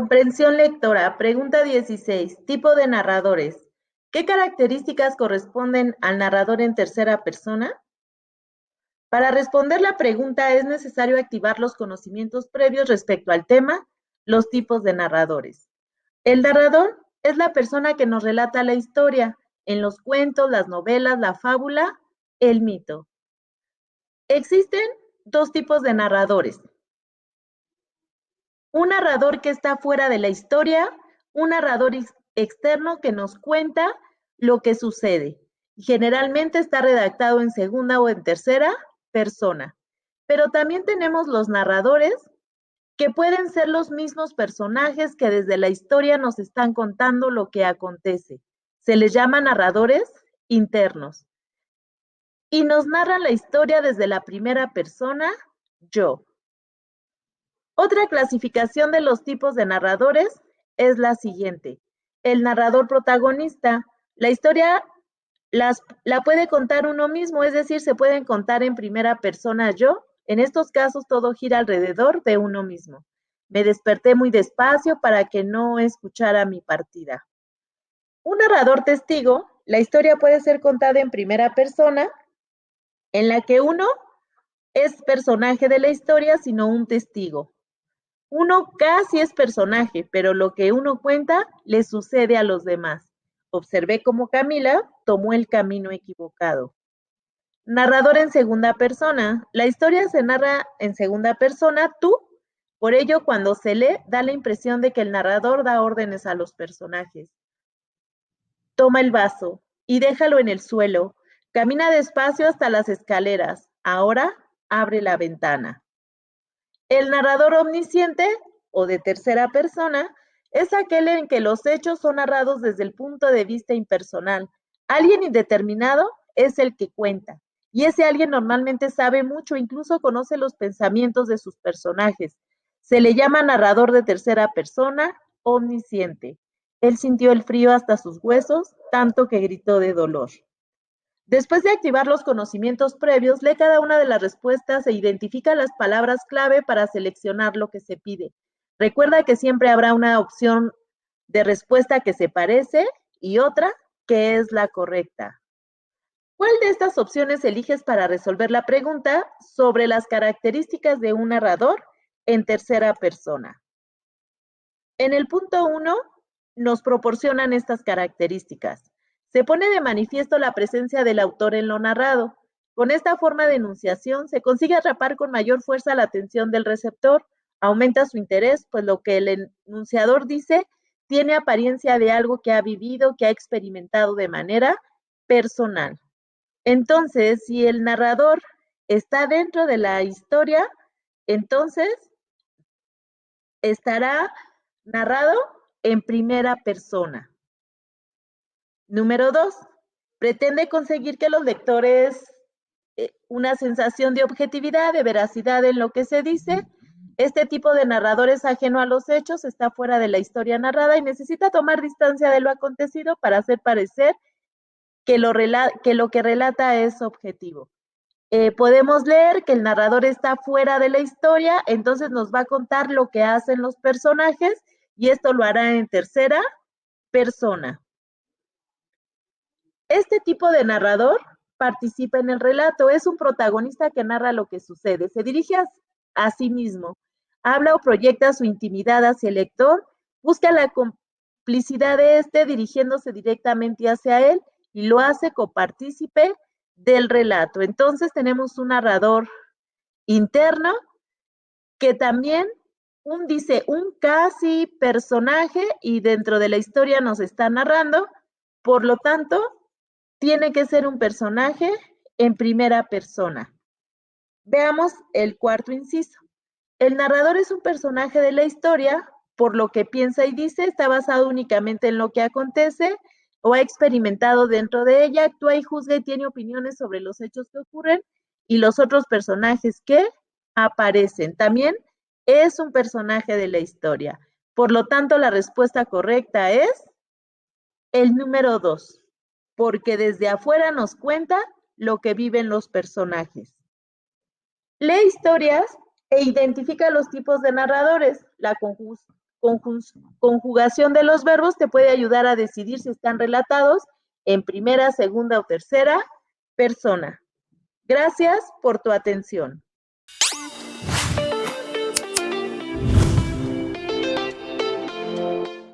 Comprensión lectora. Pregunta 16. Tipo de narradores. ¿Qué características corresponden al narrador en tercera persona? Para responder la pregunta es necesario activar los conocimientos previos respecto al tema, los tipos de narradores. El narrador es la persona que nos relata la historia, en los cuentos, las novelas, la fábula, el mito. Existen dos tipos de narradores. Un narrador que está fuera de la historia, un narrador externo que nos cuenta lo que sucede. Generalmente está redactado en segunda o en tercera persona. Pero también tenemos los narradores que pueden ser los mismos personajes que desde la historia nos están contando lo que acontece. Se les llama narradores internos. Y nos narran la historia desde la primera persona, yo. Otra clasificación de los tipos de narradores es la siguiente. El narrador protagonista. La historia la puede contar uno mismo, es decir, se pueden contar en primera persona yo. En estos casos todo gira alrededor de uno mismo. Me desperté muy despacio para que no escuchara mi partida. Un narrador testigo. La historia puede ser contada en primera persona, en la que uno es personaje de la historia, sino un testigo. Uno casi es personaje, pero lo que uno cuenta le sucede a los demás. Observé cómo Camila tomó el camino equivocado. Narrador en segunda persona. La historia se narra en segunda persona, tú. Por ello, cuando se lee, da la impresión de que el narrador da órdenes a los personajes. Toma el vaso y déjalo en el suelo. Camina despacio hasta las escaleras. Ahora abre la ventana. El narrador omnisciente o de tercera persona es aquel en que los hechos son narrados desde el punto de vista impersonal. Alguien indeterminado es el que cuenta, y ese alguien normalmente sabe mucho, incluso conoce los pensamientos de sus personajes. Se le llama narrador de tercera persona, omnisciente. Él sintió el frío hasta sus huesos, tanto que gritó de dolor. Después de activar los conocimientos previos, lee cada una de las respuestas e identifica las palabras clave para seleccionar lo que se pide. Recuerda que siempre habrá una opción de respuesta que se parece y otra que es la correcta. ¿Cuál de estas opciones eliges para resolver la pregunta sobre las características de un narrador en tercera persona? En el punto 1 nos proporcionan estas características. Se pone de manifiesto la presencia del autor en lo narrado. Con esta forma de enunciación se consigue atrapar con mayor fuerza la atención del receptor, aumenta su interés, pues lo que el enunciador dice tiene apariencia de algo que ha vivido, que ha experimentado de manera personal. Entonces, si el narrador está dentro de la historia, entonces estará narrado en primera persona. Número 2. Pretende conseguir que los lectores una sensación de objetividad, de veracidad en lo que se dice. Este tipo de narrador es ajeno a los hechos, está fuera de la historia narrada y necesita tomar distancia de lo acontecido para hacer parecer que lo que relata es objetivo. Podemos leer que el narrador está fuera de la historia, entonces nos va a contar lo que hacen los personajes y esto lo hará en tercera persona. Este tipo de narrador participa en el relato, es un protagonista que narra lo que sucede, se dirige a sí mismo, habla o proyecta su intimidad hacia el lector, busca la complicidad de este dirigiéndose directamente hacia él y lo hace copartícipe del relato. Entonces tenemos un narrador interno que también dice un casi personaje y dentro de la historia nos está narrando, por lo tanto, tiene que ser un personaje en primera persona. Veamos el cuarto inciso. El narrador es un personaje de la historia, por lo que piensa y dice, está basado únicamente en lo que acontece o ha experimentado dentro de ella, actúa y juzga y tiene opiniones sobre los hechos que ocurren y los otros personajes que aparecen. También es un personaje de la historia. Por lo tanto, la respuesta correcta es el número 2, porque desde afuera nos cuenta lo que viven los personajes. Lee historias e identifica los tipos de narradores. La conjugación de los verbos te puede ayudar a decidir si están relatados en primera, segunda o tercera persona. Gracias por tu atención.